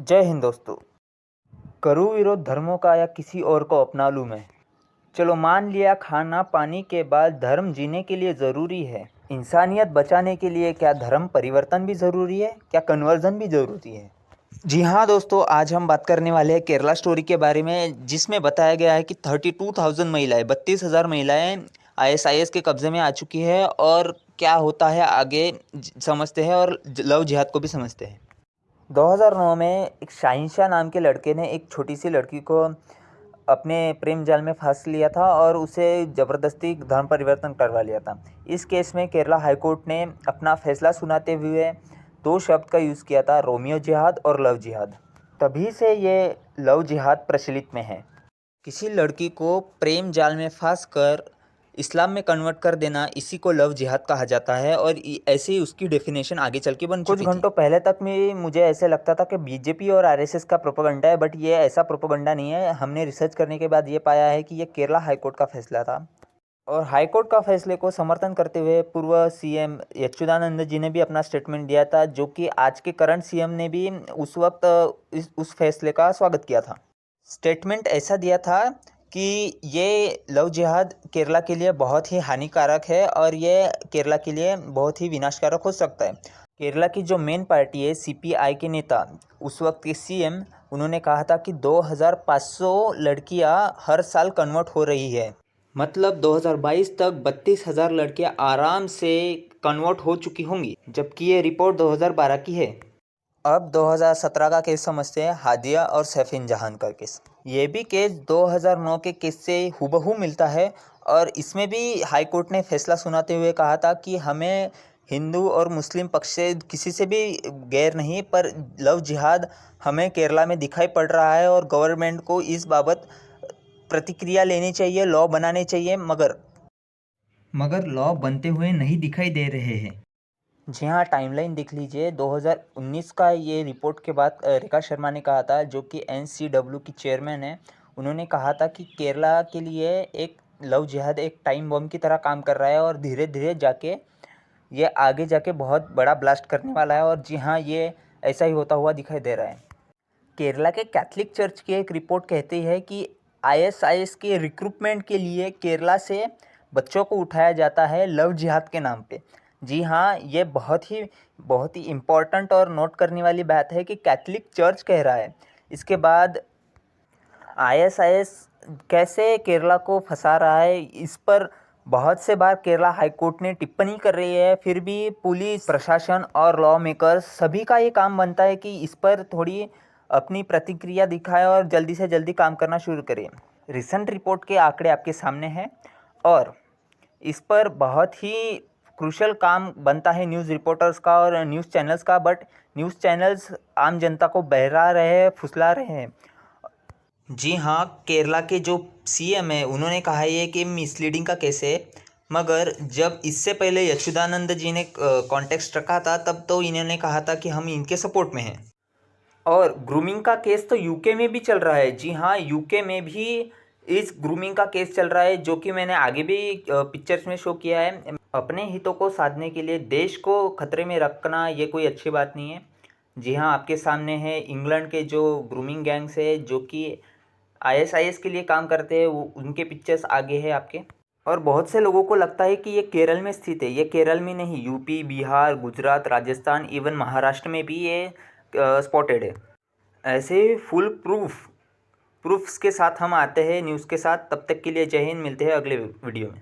जय हिंद दोस्तों। करूँ विरोध धर्मों का या किसी और को अपना लूँ मैं। चलो मान लिया खाना पानी के बाद धर्म जीने के लिए ज़रूरी है। इंसानियत बचाने के लिए क्या धर्म परिवर्तन भी ज़रूरी है, क्या कन्वर्जन भी ज़रूरी है? जी हाँ दोस्तों, आज हम बात करने वाले हैं केरला स्टोरी के बारे में, जिसमें बताया गया है कि 32,000 महिलाएं 32,000 महिलाएं आईएसआईएस के कब्जे में आ चुकी है। और क्या होता है आगे समझते हैं और लव जिहाद को भी समझते हैं। 2009 में एक शाहिन नाम के लड़के ने एक छोटी सी लड़की को अपने प्रेम जाल में फंस लिया था और उसे ज़बरदस्ती धर्म परिवर्तन करवा लिया था। इस केस में केरला हाईकोर्ट ने अपना फैसला सुनाते हुए दो शब्द का यूज़ किया था, रोमियो जिहाद और लव जिहाद। तभी से ये लव जिहाद प्रचलित में है। किसी लड़की को प्रेम जाल में फंस कर इस्लाम में कन्वर्ट कर देना, इसी को लव जिहाद कहा जाता है। और ऐसे ही उसकी डेफिनेशन आगे चल के बन चुकी थी। कुछ घंटों पहले तक में मुझे ऐसे लगता था कि बीजेपी और आरएसएस का प्रोपेगेंडा है, बट ये ऐसा प्रोपेगेंडा नहीं है। हमने रिसर्च करने के बाद ये पाया है कि ये केरला हाईकोर्ट का फैसला था। और हाईकोर्ट का फैसले को समर्थन करते हुए पूर्व सीएम यच्चुदानंद जी ने भी अपना स्टेटमेंट दिया था, जो कि आज के करंट सीएम ने भी उस वक्त उस फैसले का स्वागत किया था। स्टेटमेंट ऐसा दिया था कि ये लव जिहाद केरला के लिए बहुत ही हानिकारक है और ये केरला के लिए बहुत ही विनाशकारक हो सकता है। केरला की जो मेन पार्टी है सीपीआई के नेता, उस वक्त के सीएम, उन्होंने कहा था कि 2,500 लड़कियां हर साल कन्वर्ट हो रही है। मतलब 2022 तक 32,000 लड़कियां आराम से कन्वर्ट हो चुकी होंगी, जबकि ये रिपोर्ट 2012 की है। अब 2017 का केस समझते हैं, हादिया और सैफिन जहान का केस। ये भी केस 2009 के केस से हूबहू मिलता है। और इसमें भी हाई कोर्ट ने फैसला सुनाते हुए कहा था कि हमें हिंदू और मुस्लिम पक्ष से किसी से भी गैर नहीं, पर लव जिहाद हमें केरला में दिखाई पड़ रहा है और गवर्नमेंट को इस बाबत प्रतिक्रिया लेनी चाहिए, लॉ बनाने चाहिए, मगर लॉ बनते हुए नहीं दिखाई दे रहे हैं। जी हाँ, टाइमलाइन देख लीजिए। 2019 का ये रिपोर्ट के बाद रेखा शर्मा ने कहा था, जो कि एनसीडब्ल्यू की चेयरमैन है। उन्होंने कहा था कि केरला के लिए एक लव जिहाद एक टाइम बम की तरह काम कर रहा है और धीरे धीरे जाके ये आगे जाके बहुत बड़ा ब्लास्ट करने वाला है। और जी हाँ, ये ऐसा ही होता हुआ दिखाई दे रहा है। केरला के कैथलिक चर्च की एक रिपोर्ट कहती है कि आईएसआईएस के रिक्रूटमेंट के लिए केरला से बच्चों को उठाया जाता है लव जिहाद के नाम पे। जी हाँ, ये बहुत ही इम्पोर्टेंट और नोट करने वाली बात है कि कैथलिक चर्च कह रहा है। इसके बाद आईएसआईएस कैसे केरला को फंसा रहा है, इस पर बहुत से बार केरला हाईकोर्ट ने टिप्पणी कर रही है। फिर भी पुलिस प्रशासन और लॉ मेकर्स सभी का ये काम बनता है कि इस पर थोड़ी अपनी प्रतिक्रिया दिखाए और जल्दी से जल्दी काम करना शुरू करें। रिसेंट रिपोर्ट के आंकड़े आपके सामने हैं और इस पर बहुत ही क्रूशल काम बनता है न्यूज़ रिपोर्टर्स का और न्यूज़ चैनल्स का, बट न्यूज़ चैनल्स आम जनता को बहला रहे हैं, फुसला रहे हैं। जी हाँ, केरला के जो सीएम है उन्होंने कहा है ये कि मिसलीडिंग का केस है, मगर जब इससे पहले यच्चुदानंद जी ने कॉन्टेक्स्ट रखा था, तब तो इन्होंने कहा था कि हम इनके सपोर्ट में हैं। और ग्रूमिंग का केस तो यूके में भी चल रहा है। जी हाँ, यूके में भी इस ग्रूमिंग का केस चल रहा है, जो कि मैंने आगे भी पिक्चर्स में शो किया है। अपने हितों को साधने के लिए देश को खतरे में रखना ये कोई अच्छी बात नहीं है। जी हाँ, आपके सामने है इंग्लैंड के जो ग्रूमिंग गैंग्स है, जो कि आईएसआईएस के लिए काम करते हैं, उनके पिक्चर्स आगे है आपके। और बहुत से लोगों को लगता है कि ये केरल में स्थित है। ये केरल में नहीं, यूपी, बिहार, गुजरात, राजस्थान, इवन महाराष्ट्र में भी ये स्पॉटेड है। ऐसे फुल प्रूफ्स के साथ हम आते हैं न्यूज़ के साथ। तब तक के लिए जय हिंद, मिलते हैं अगले वीडियो में।